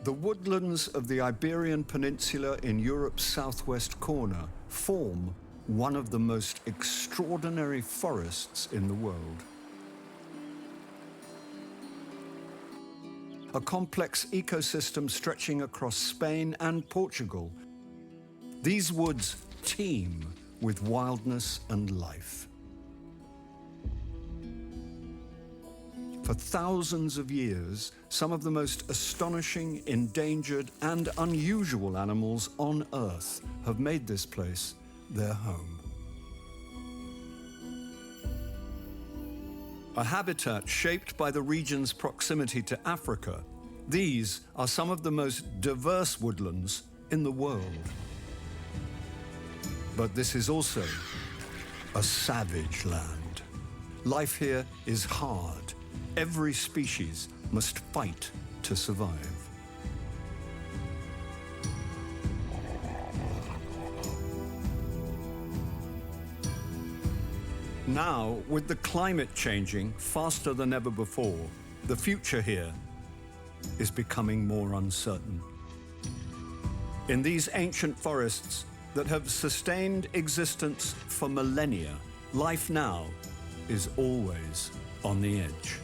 The woodlands of the Iberian Peninsula in Europe's southwest corner form one of the most extraordinary forests in the world. A complex ecosystem stretching across Spain and Portugal, these woods teem with wildness and life. For thousands of years, some of the most astonishing, endangered, and unusual animals on Earth have made this place their home. A habitat shaped by the region's proximity to Africa, these are some of the most diverse woodlands in the world. But this is also a savage land. Life here is hard. Every species must fight to survive. Now, with the climate changing faster than ever before, the future here is becoming more uncertain. In these ancient forests that have sustained existence for millennia, life now is always on the edge.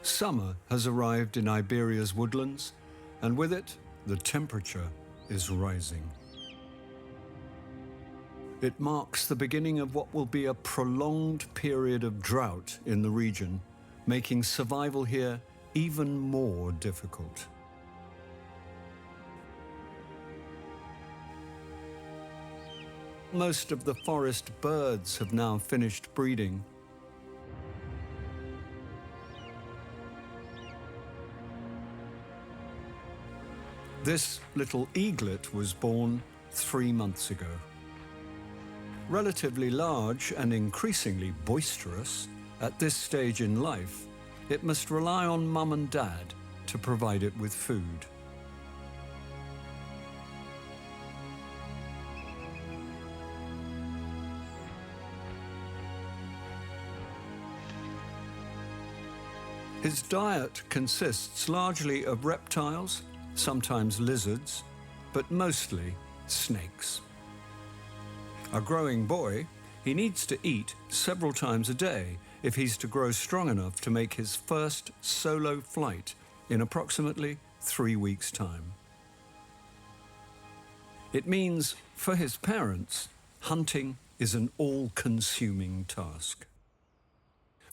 Summer has arrived in Iberia's woodlands, and with it, the temperature is rising. It marks the beginning of what will be a prolonged period of drought in the region, making survival here even more difficult. Most of the forest birds have now finished breeding. This little eaglet was born 3 months ago. Relatively large and increasingly boisterous, at this stage in life, it must rely on mum and dad to provide it with food. His diet consists largely of reptiles, sometimes lizards, but mostly snakes. A growing boy, he needs to eat several times a day if he's to grow strong enough to make his first solo flight in approximately 3 weeks' time. It means, for his parents, hunting is an all-consuming task.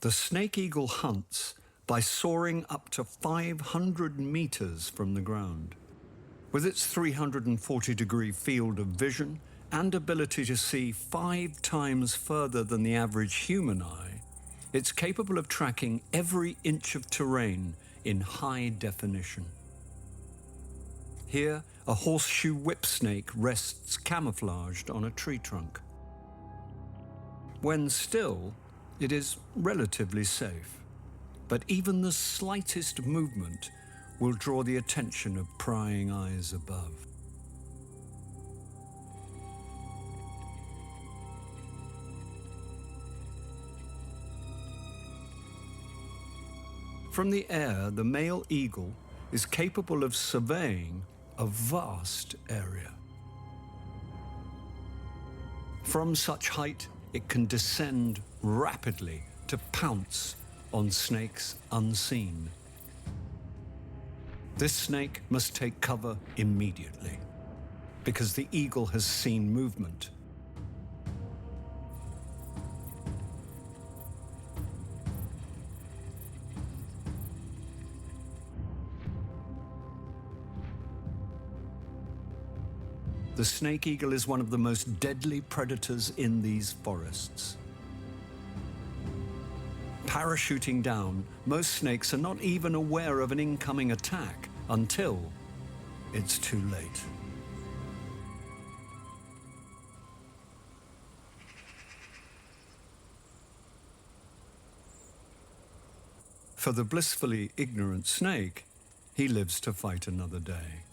The snake eagle hunts by soaring up to 500 meters from the ground. With its 340-degree field of vision and ability to see 5 times further than the average human eye, it's capable of tracking every inch of terrain in high definition. Here, a horseshoe whip snake rests camouflaged on a tree trunk. When still, it is relatively safe. But even the slightest movement will draw the attention of prying eyes above. From the air, the male eagle is capable of surveying a vast area. From such height, it can descend rapidly to pounce on snakes unseen. This snake must take cover immediately, because the eagle has seen movement. The snake eagle is one of the most deadly predators in these forests. Parachuting down, most snakes are not even aware of an incoming attack until it's too late. For the blissfully ignorant snake, he lives to fight another day.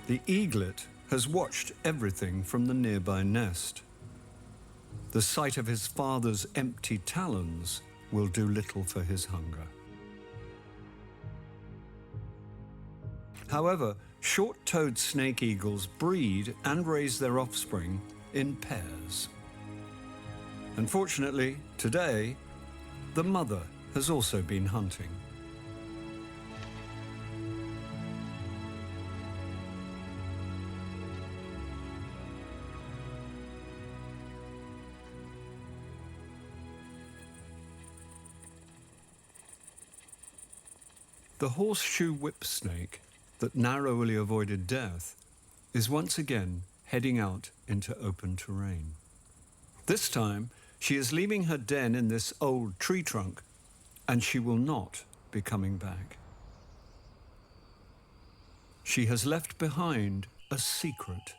The eaglet has watched everything from the nearby nest. The sight of his father's empty talons will do little for his hunger. However, short-toed snake eagles breed and raise their offspring in pairs. Unfortunately, today, the mother has also been hunting. The horseshoe whip snake that narrowly avoided death is once again heading out into open terrain. This time, she is leaving her den in this old tree trunk, and she will not be coming back. She has left behind a secret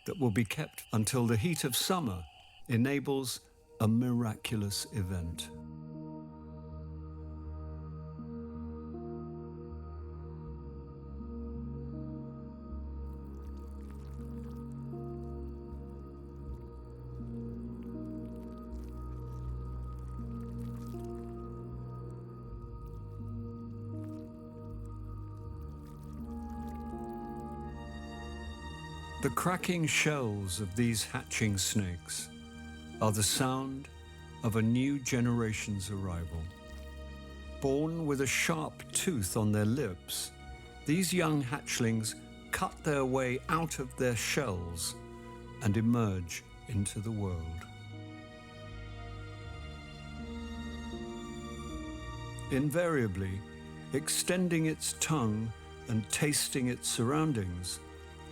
that will be kept until the heat of summer enables a miraculous event. The cracking shells of these hatching snakes are the sound of a new generation's arrival. Born with a sharp tooth on their lips, these young hatchlings cut their way out of their shells and emerge into the world. Invariably, extending its tongue and tasting its surroundings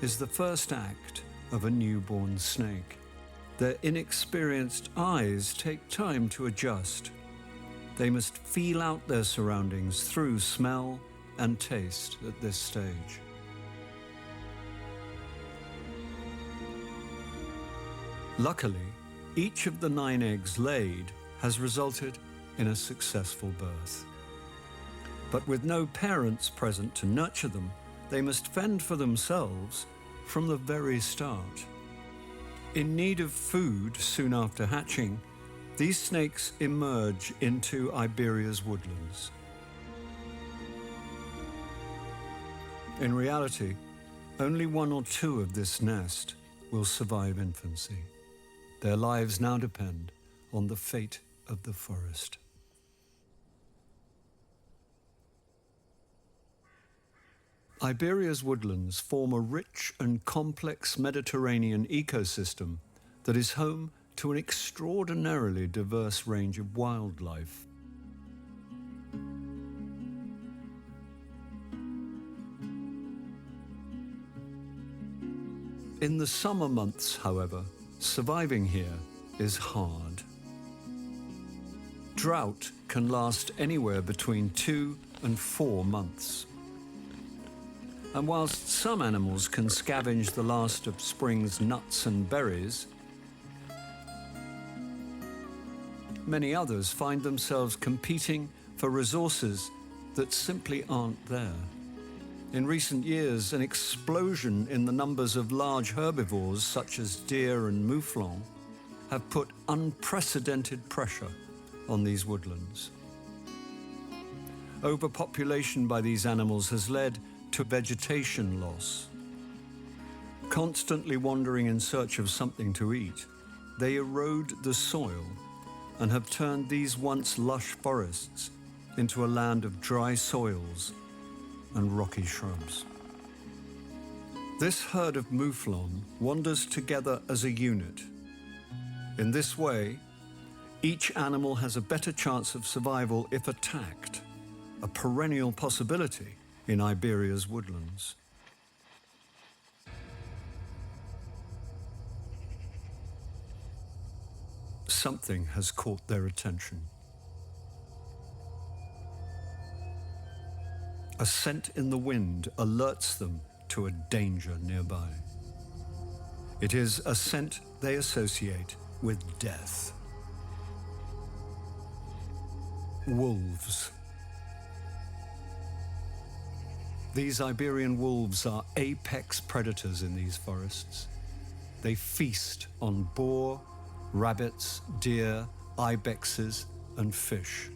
is the first act of a newborn snake. Their inexperienced eyes take time to adjust. They must feel out their surroundings through smell and taste at this stage. Luckily, each of the 9 eggs laid has resulted in a successful birth. But with no parents present to nurture them, they must fend for themselves from the very start. In need of food soon after hatching, these snakes emerge into Iberia's woodlands. In reality, only 1 or 2 of this nest will survive infancy. Their lives now depend on the fate of the forest. Iberia's woodlands form a rich and complex Mediterranean ecosystem that is home to an extraordinarily diverse range of wildlife. In the summer months, however, surviving here is hard. Drought can last anywhere between 2 and 4 months. And whilst some animals can scavenge the last of spring's nuts and berries, many others find themselves competing for resources that simply aren't there. In recent years, an explosion in the numbers of large herbivores such as deer and mouflon have put unprecedented pressure on these woodlands. Overpopulation by these animals has led to vegetation loss. Constantly wandering in search of something to eat, they erode the soil and have turned these once lush forests into a land of dry soils and rocky shrubs. This herd of mouflon wanders together as a unit. In this way, each animal has a better chance of survival if attacked, a perennial possibility in Iberia's woodlands. Something has caught their attention. A scent in the wind alerts them to a danger nearby. It is a scent they associate with death. Wolves. These Iberian wolves are apex predators in these forests. They feast on boar, rabbits, deer, ibexes, and fish.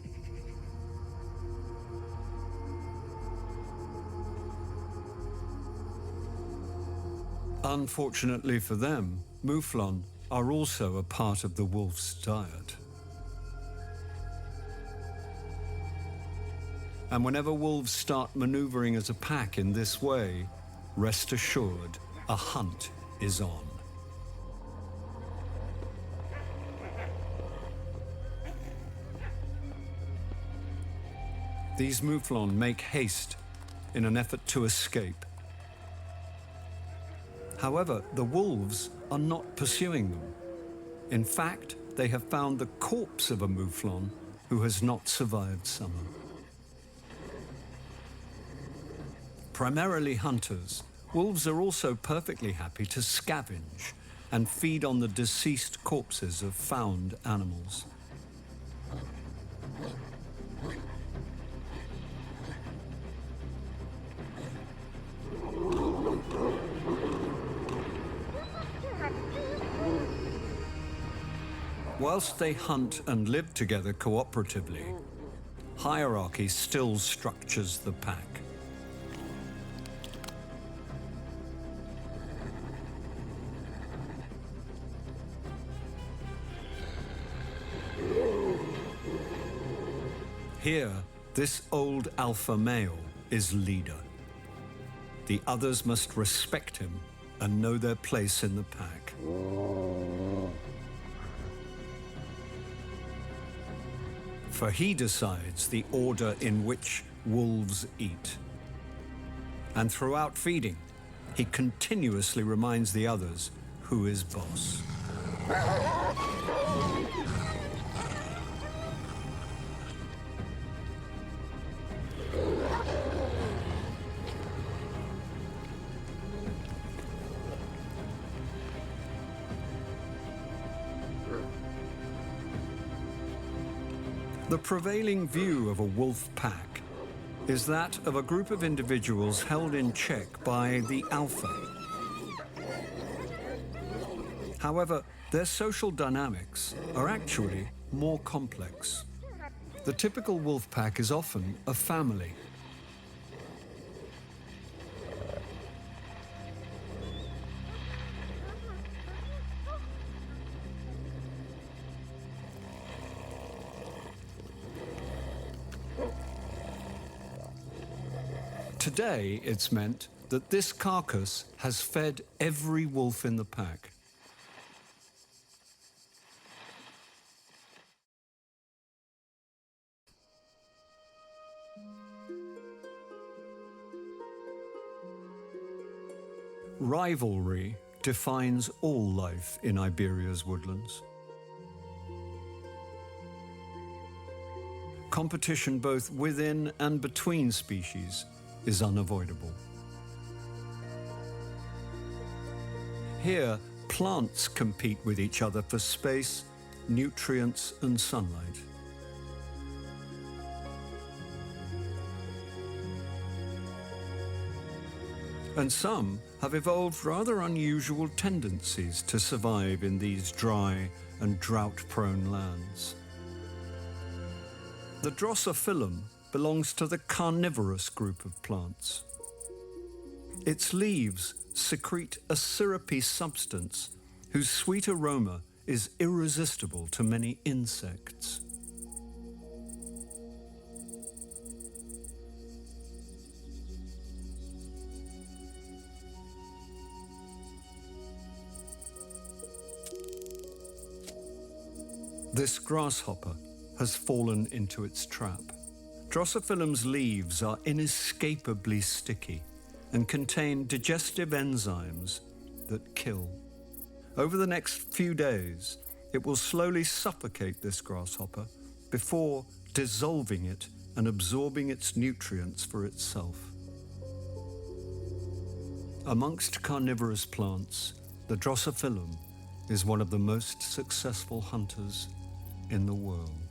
Unfortunately for them, mouflon are also a part of the wolf's diet. And whenever wolves start maneuvering as a pack in this way, rest assured, a hunt is on. These mouflon make haste in an effort to escape. However, the wolves are not pursuing them. In fact, they have found the corpse of a mouflon who has not survived summer. Primarily hunters, wolves are also perfectly happy to scavenge and feed on the deceased corpses of found animals. Whilst they hunt and live together cooperatively, hierarchy still structures the pack. Here, this old alpha male is leader. The others must respect him and know their place in the pack. For he decides the order in which wolves eat. And throughout feeding, he continuously reminds the others who is boss. The prevailing view of a wolf pack is that of a group of individuals held in check by the alpha. However, their social dynamics are actually more complex. The typical wolf pack is often a family. Today, it's meant that this carcass has fed every wolf in the pack. Rivalry defines all life in Iberia's woodlands. Competition both within and between species is unavoidable. Here, plants compete with each other for space, nutrients, and sunlight. And some have evolved rather unusual tendencies to survive in these dry and drought-prone lands. The Drosophilum belongs to the carnivorous group of plants. Its leaves secrete a syrupy substance whose sweet aroma is irresistible to many insects. This grasshopper has fallen into its trap. Drosophilum's leaves are inescapably sticky and contain digestive enzymes that kill. Over the next few days, it will slowly suffocate this grasshopper before dissolving it and absorbing its nutrients for itself. Amongst carnivorous plants, the Drosophilum is one of the most successful hunters in the world.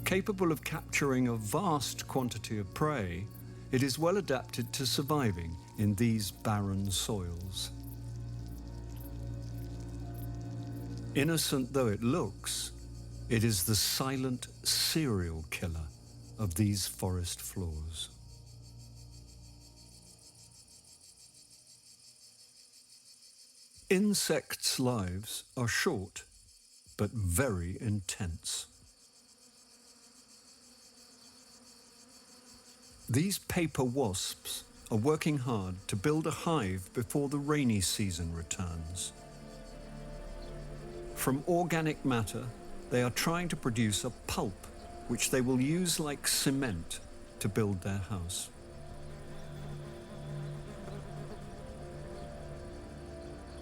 Capable of capturing a vast quantity of prey, it is well adapted to surviving in these barren soils. Innocent though it looks, it is the silent serial killer of these forest floors. Insects' lives are short, but very intense. These paper wasps are working hard to build a hive before the rainy season returns. From organic matter, they are trying to produce a pulp which they will use like cement to build their house.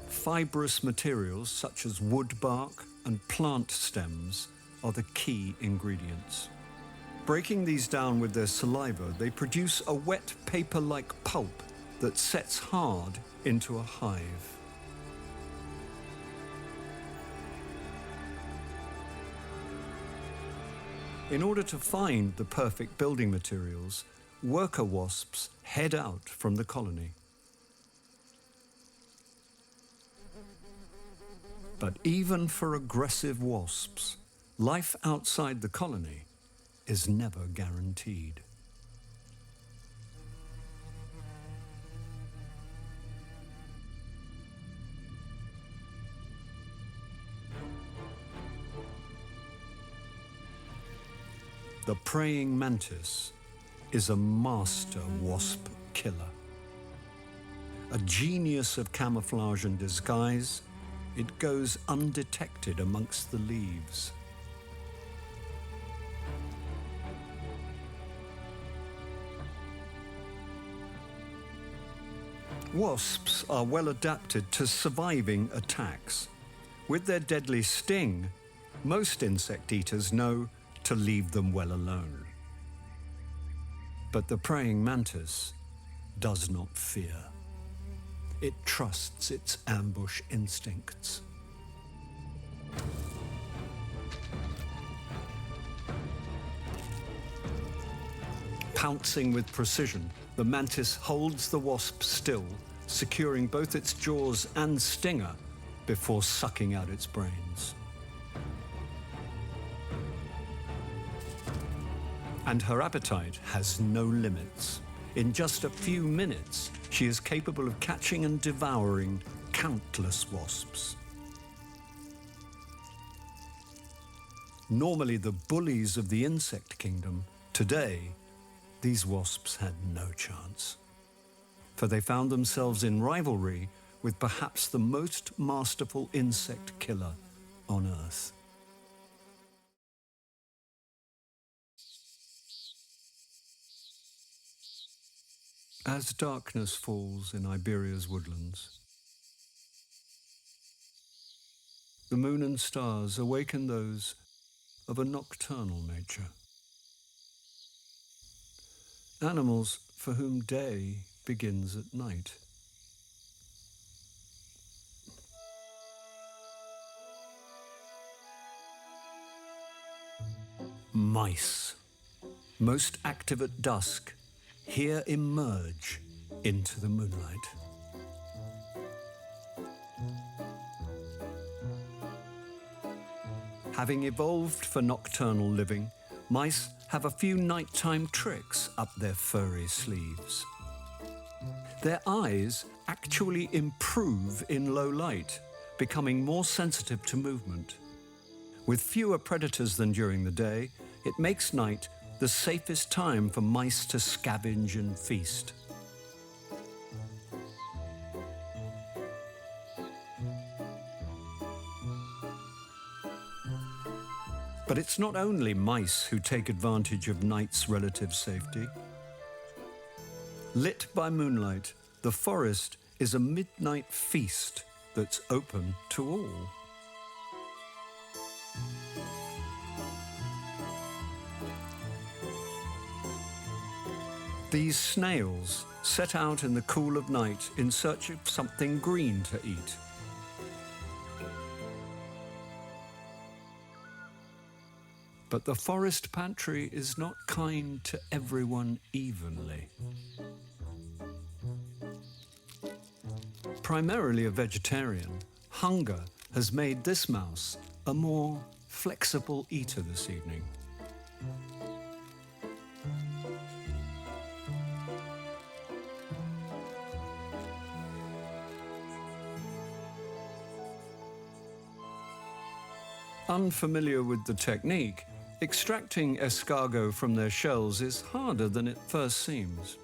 Fibrous materials such as wood bark and plant stems are the key ingredients. Breaking these down with their saliva, they produce a wet paper-like pulp that sets hard into a hive. In order to find the perfect building materials, worker wasps head out from the colony. But even for aggressive wasps, life outside the colony is never guaranteed. The praying mantis is a master wasp killer. A genius of camouflage and disguise, it goes undetected amongst the leaves. Wasps are well adapted to surviving attacks. With their deadly sting, most insect eaters know to leave them well alone. But the praying mantis does not fear. It trusts its ambush instincts. Pouncing with precision, the mantis holds the wasp still, securing both its jaws and stinger before sucking out its brains. And her appetite has no limits. In just a few minutes, she is capable of catching and devouring countless wasps. Normally the bullies of the insect kingdom, today, these wasps had no chance. For they found themselves in rivalry with perhaps the most masterful insect killer on Earth. As darkness falls in Iberia's woodlands, the moon and stars awaken those of a nocturnal nature. Animals for whom day begins at night. Mice, most active at dusk, here emerge into the moonlight. Having evolved for nocturnal living, mice have a few nighttime tricks up their furry sleeves. Their eyes actually improve in low light, becoming more sensitive to movement. With fewer predators than during the day, it makes night the safest time for mice to scavenge and feast. But it's not only mice who take advantage of night's relative safety. Lit by moonlight, the forest is a midnight feast that's open to all. These snails set out in the cool of night in search of something green to eat. But the forest pantry is not kind to everyone evenly. Primarily a vegetarian, hunger has made this mouse a more flexible eater this evening. Unfamiliar with the technique, extracting escargot from their shells is harder than it first seems.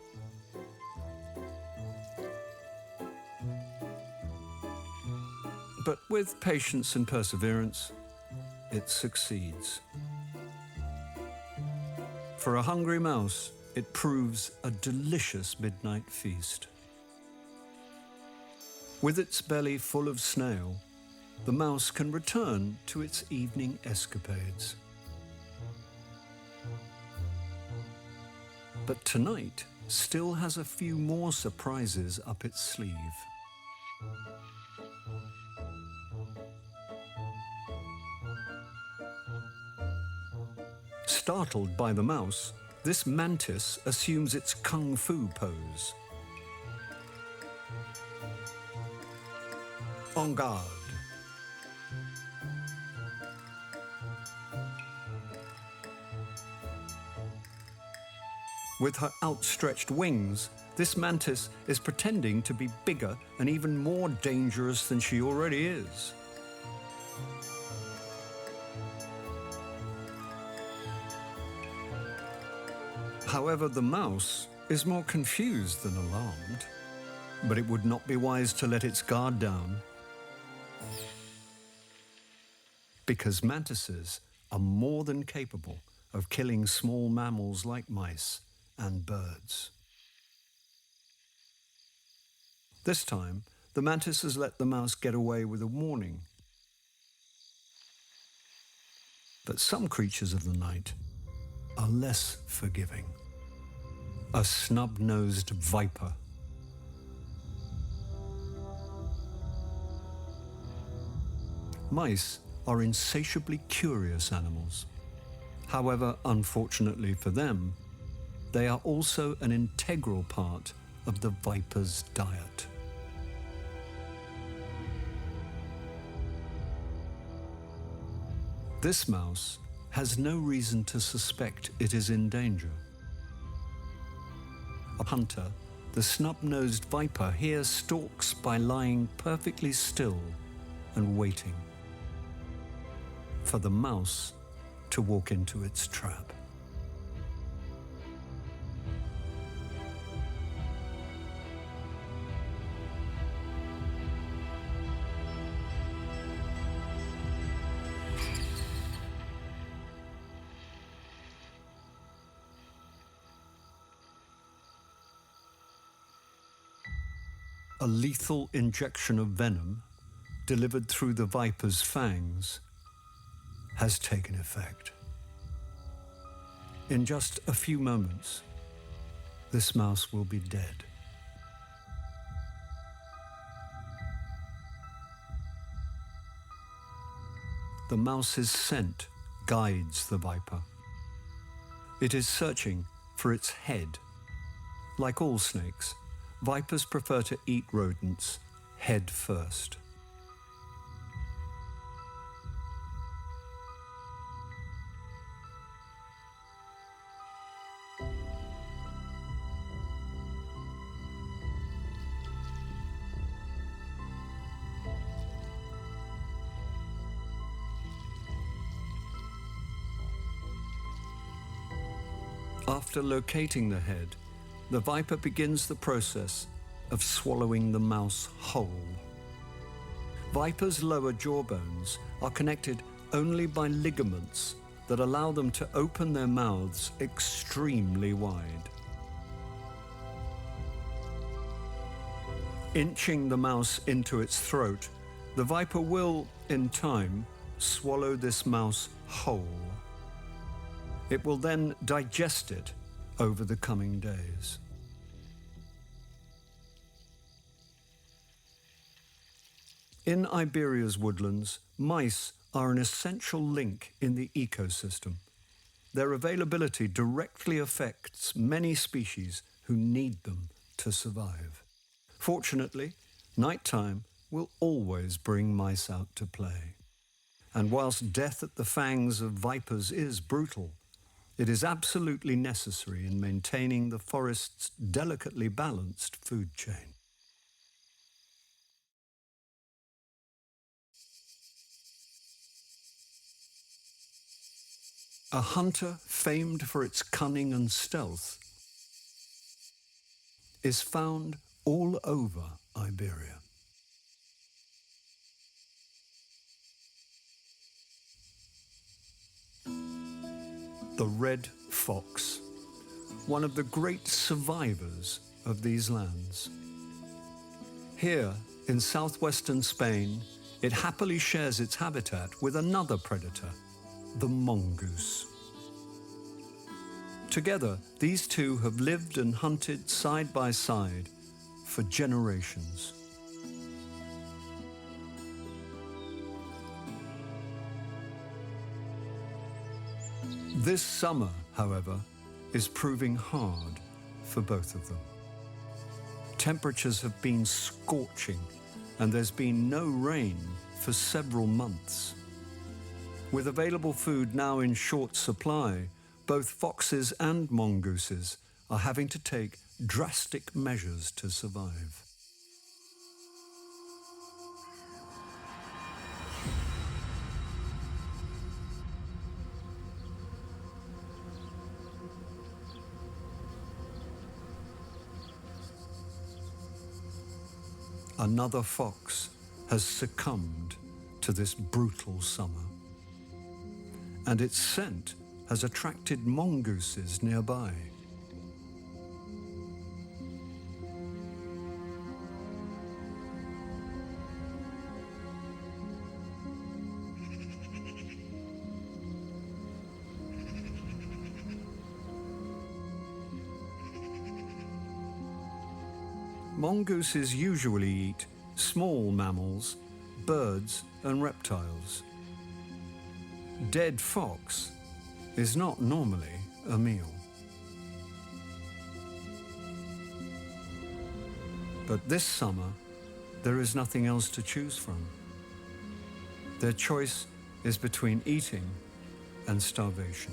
But with patience and perseverance, it succeeds. For a hungry mouse, it proves a delicious midnight feast. With its belly full of snail, the mouse can return to its evening escapades. But tonight still has a few more surprises up its sleeve. Startled by the mouse, this mantis assumes its kung fu pose. En garde. With her outstretched wings, this mantis is pretending to be bigger and even more dangerous than she already is. However, the mouse is more confused than alarmed, but it would not be wise to let its guard down, because mantises are more than capable of killing small mammals like mice and birds. This time, the mantis has let the mouse get away with a warning. But some creatures of the night are less forgiving. A snub-nosed viper. Mice are insatiably curious animals. However, unfortunately for them, they are also an integral part of the viper's diet. This mouse has no reason to suspect it is in danger. A hunter, the snub-nosed viper here stalks by lying perfectly still and waiting for the mouse to walk into its trap. A lethal injection of venom, delivered through the viper's fangs, has taken effect. In just a few moments, this mouse will be dead. The mouse's scent guides the viper. It is searching for its head. Like all snakes, vipers prefer to eat rodents head first. After locating the head, the viper begins the process of swallowing the mouse whole. Vipers' lower jawbones are connected only by ligaments that allow them to open their mouths extremely wide. Inching the mouse into its throat, the viper will, in time, swallow this mouse whole. It will then digest it over the coming days. In Iberia's woodlands, mice are an essential link in the ecosystem, their availability directly affects many species who need them to survive. Fortunately, nighttime will always bring mice out to play. And whilst death at the fangs of vipers is brutal, it is absolutely necessary in maintaining the forest's delicately balanced food chain. A hunter famed for its cunning and stealth is found all over Iberia. The red fox, one of the great survivors of these lands. Here in southwestern Spain, it happily shares its habitat with another predator, the mongoose. Together, these two have lived and hunted side by side for generations. This summer, however, is proving hard for both of them. Temperatures have been scorching, and there's been no rain for several months. With available food now in short supply, both foxes and mongooses are having to take drastic measures to survive. Another fox has succumbed to this brutal summer, and its scent has attracted mongooses nearby. Mongooses usually eat small mammals, birds and reptiles. Dead fox is not normally a meal. But this summer, there is nothing else to choose from. Their choice is between eating and starvation.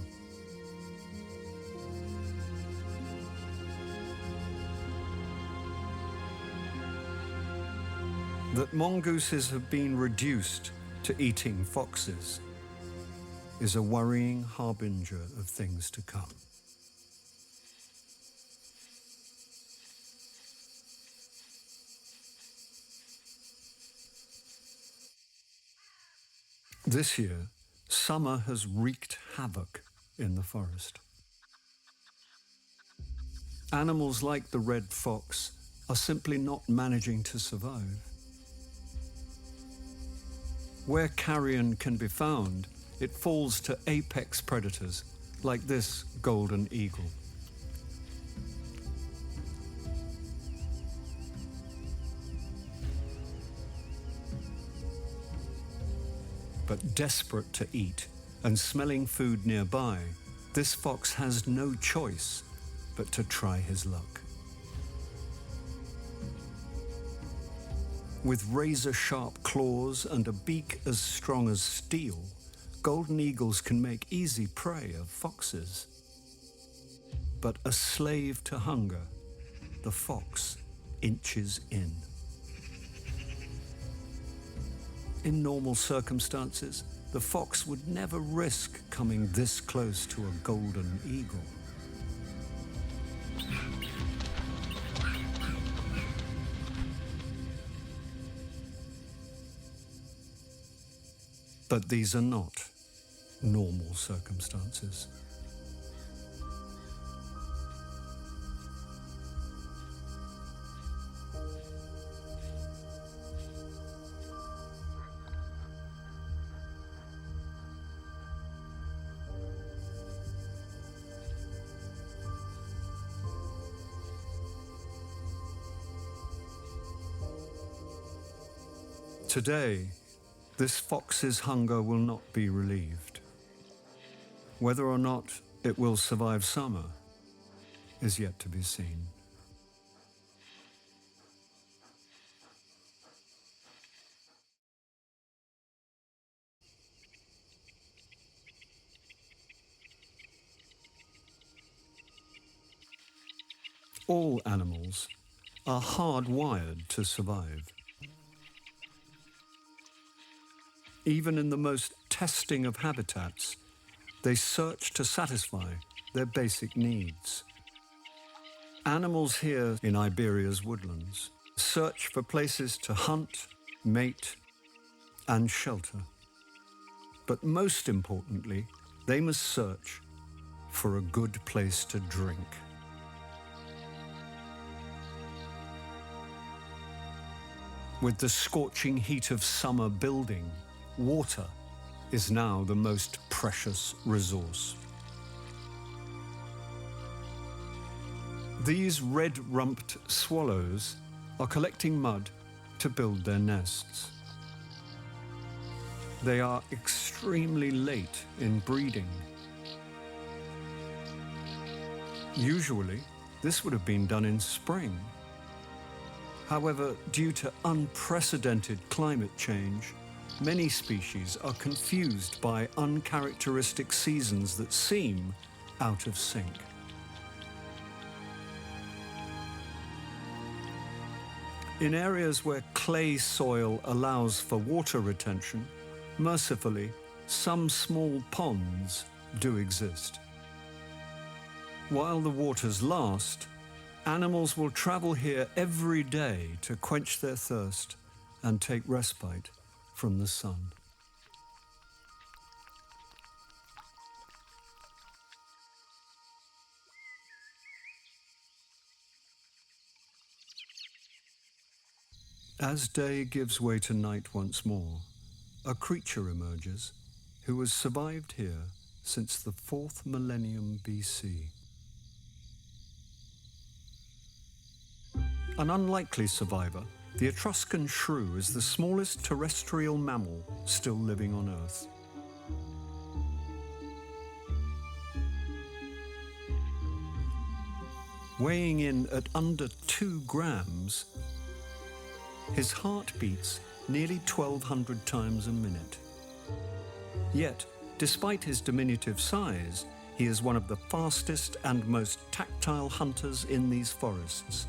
That mongooses have been reduced to eating foxes is a worrying harbinger of things to come. This year, summer has wreaked havoc in the forest. Animals like the red fox are simply not managing to survive. Where carrion can be found, it falls to apex predators like this golden eagle. But desperate to eat and smelling food nearby, this fox has no choice but to try his luck. With razor-sharp claws and a beak as strong as steel, golden eagles can make easy prey of foxes. But a slave to hunger, the fox inches in. In normal circumstances, the fox would never risk coming this close to a golden eagle. But these are not normal circumstances. Today, this fox's hunger will not be relieved. Whether or not it will survive summer is yet to be seen. All animals are hardwired to survive. Even in the most testing of habitats, they search to satisfy their basic needs. Animals here in Iberia's woodlands search for places to hunt, mate, and shelter. But most importantly, they must search for a good place to drink. With the scorching heat of summer building, water is now the most precious resource. These red-rumped swallows are collecting mud to build their nests. They are extremely late in breeding. Usually, this would have been done in spring. However, due to unprecedented climate change, many species are confused by uncharacteristic seasons that seem out of sync. In areas where clay soil allows for water retention, mercifully, some small ponds do exist. While the waters last, animals will travel here every day to quench their thirst and take respite from the sun. As day gives way to night once more, a creature emerges who has survived here since the 4th millennium BC. An unlikely survivor, the Etruscan shrew is the smallest terrestrial mammal still living on Earth. Weighing in at under 2 grams, his heart beats nearly 1,200 times a minute. Yet, despite his diminutive size, he is one of the fastest and most tactile hunters in these forests,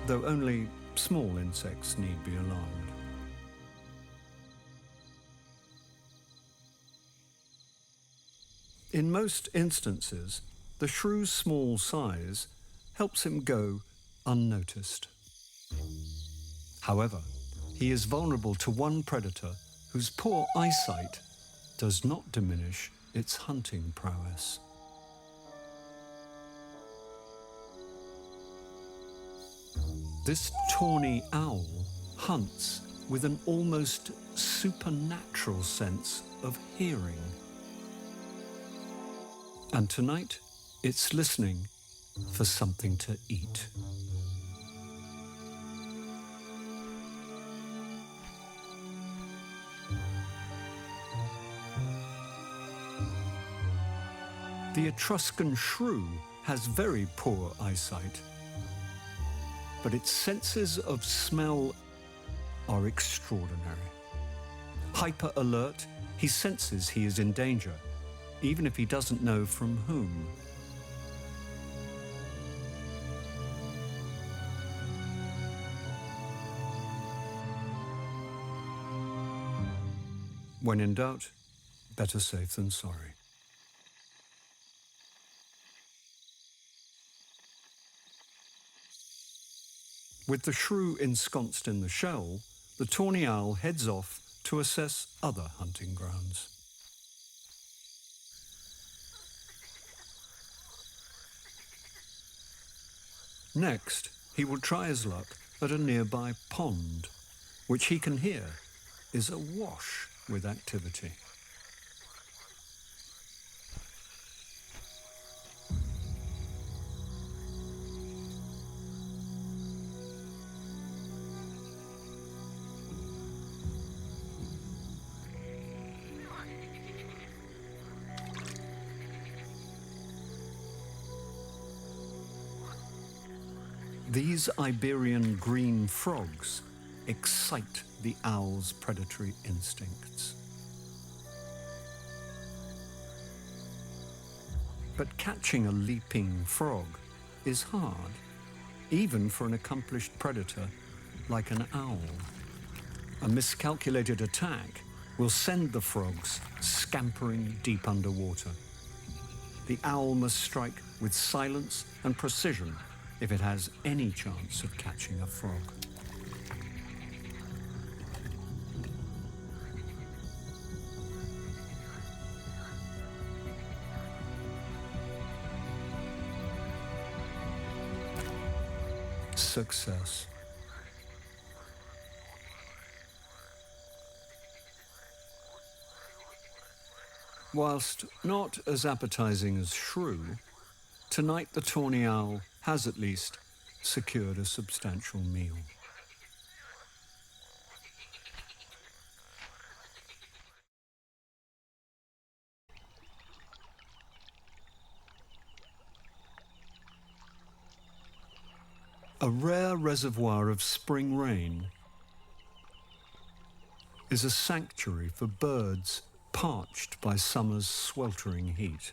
though only small insects need be alarmed. In most instances, the shrew's small size helps him go unnoticed. However, he is vulnerable to one predator whose poor eyesight does not diminish its hunting prowess. This tawny owl hunts with an almost supernatural sense of hearing. And tonight, it's listening for something to eat. The Etruscan shrew has very poor eyesight, but its senses of smell are extraordinary. Hyper alert, he senses he is in danger, even if he doesn't know from whom. When in doubt, better safe than sorry. With the shrew ensconced in the shell, the tawny owl heads off to assess other hunting grounds. Next, he will try his luck at a nearby pond, which he can hear is awash with activity. These Iberian green frogs excite the owl's predatory instincts. But catching a leaping frog is hard, even for an accomplished predator like an owl. A miscalculated attack will send the frogs scampering deep underwater. The owl must strike with silence and precision if it has any chance of catching a frog. Success. Whilst not as appetizing as shrew, tonight the tawny owl has at least secured a substantial meal. A rare reservoir of spring rain is a sanctuary for birds parched by summer's sweltering heat.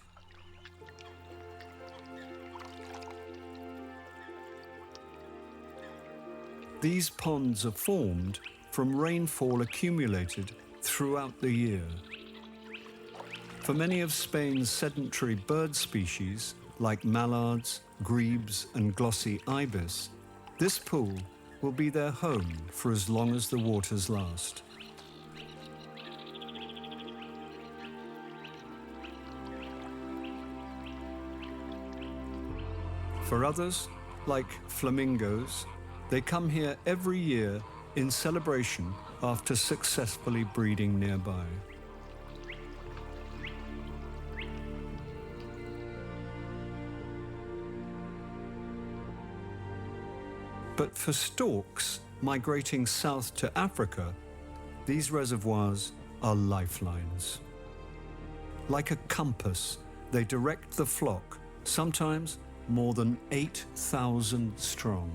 These ponds are formed from rainfall accumulated throughout the year. For many of Spain's sedentary bird species, like mallards, grebes and glossy ibis, this pool will be their home for as long as the waters last. For others, like flamingos, they come here every year in celebration after successfully breeding nearby. But for storks migrating south to Africa, these reservoirs are lifelines. Like a compass, they direct the flock, sometimes more than 8,000 strong.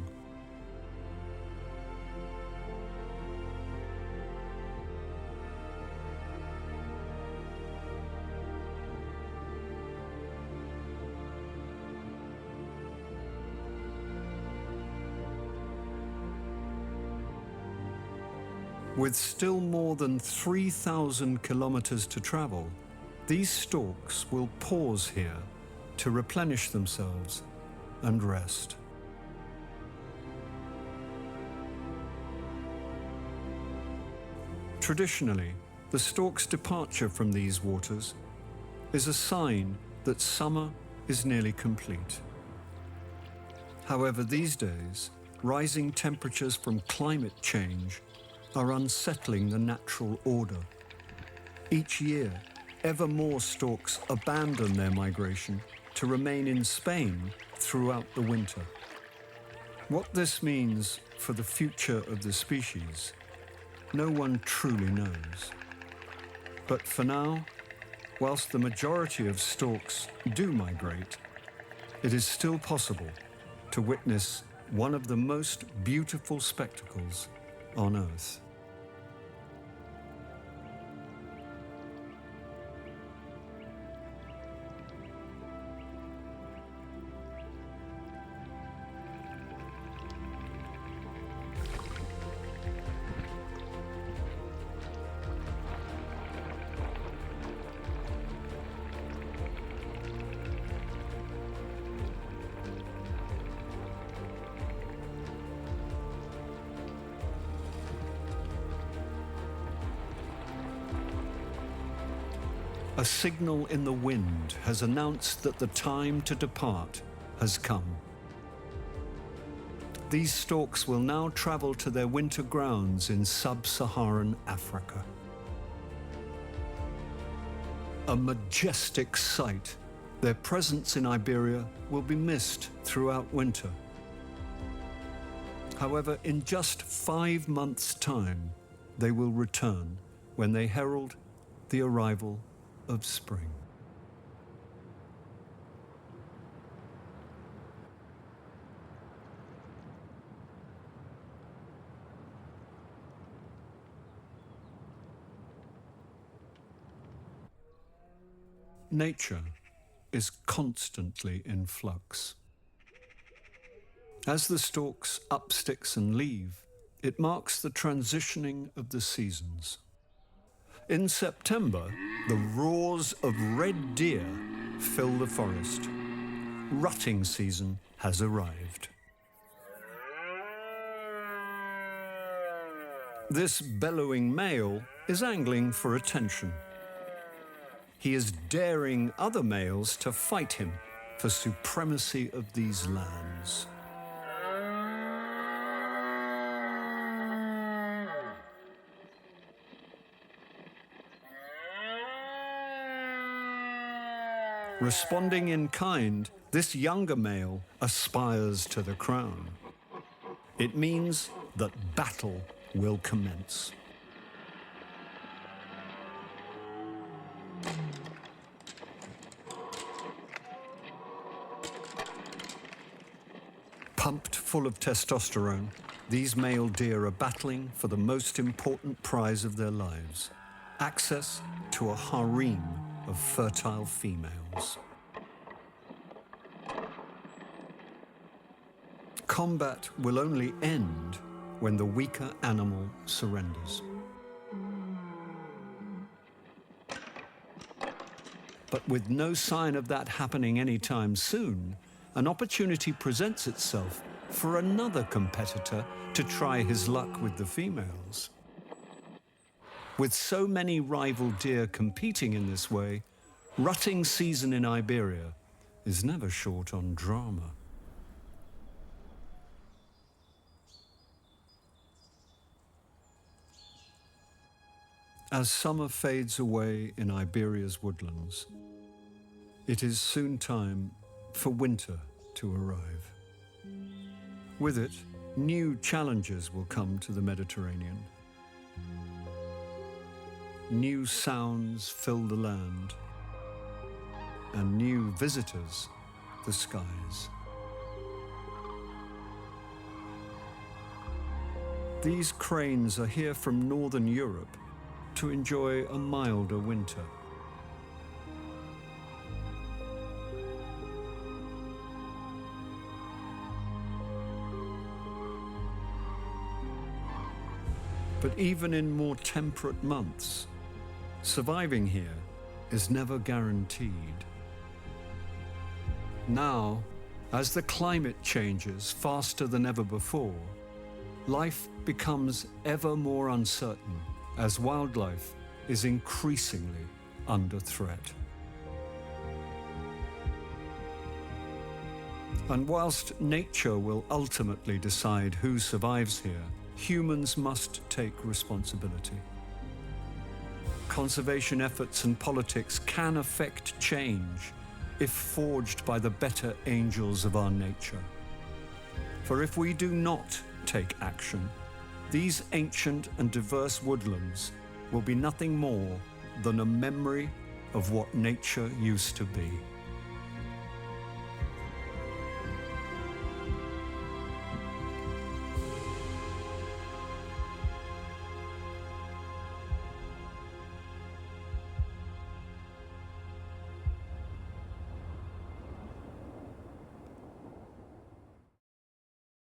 With still more than 3,000 kilometers to travel, these storks will pause here to replenish themselves and rest. Traditionally, the stork's departure from these waters is a sign that summer is nearly complete. However, these days, rising temperatures from climate change are unsettling the natural order. Each year, ever more storks abandon their migration to remain in Spain throughout the winter. What this means for the future of the species, no one truly knows. But for now, whilst the majority of storks do migrate, it is still possible to witness one of the most beautiful spectacles on Earth. A signal in the wind has announced that the time to depart has come. These storks will now travel to their winter grounds in sub-Saharan Africa. A majestic sight, their presence in Iberia will be missed throughout winter. However, in just 5 months' time, they will return when they herald the arrival of spring. nature is constantly in flux. As the stalks up sticks and leave, it marks the transitioning of the seasons. In September, the roars of red deer fill the forest. Rutting season has arrived. This bellowing male is angling for attention. He is daring other males to fight him for supremacy of these lands. Responding in kind, this younger male aspires to the crown. It means that battle will commence. Pumped full of testosterone, these male deer are battling for the most important prize of their lives, access to a harem of fertile females. Combat will only end when the weaker animal surrenders. But with no sign of that happening anytime soon, an opportunity presents itself for another competitor to try his luck with the females. With so many rival deer competing in this way, rutting season in Iberia is never short on drama. As summer fades away in Iberia's woodlands, it is soon time for winter to arrive. With it, new challenges will come to the Mediterranean. New sounds fill the land, and new visitors the skies. These cranes are here from northern Europe to enjoy a milder winter. But even in more temperate months, surviving here is never guaranteed. Now, as the climate changes faster than ever before, life becomes ever more uncertain as wildlife is increasingly under threat. And whilst nature will ultimately decide who survives here, humans must take responsibility. Conservation efforts and politics can affect change if forged by the better angels of our nature. For if we do not take action, these ancient and diverse woodlands will be nothing more than a memory of what nature used to be.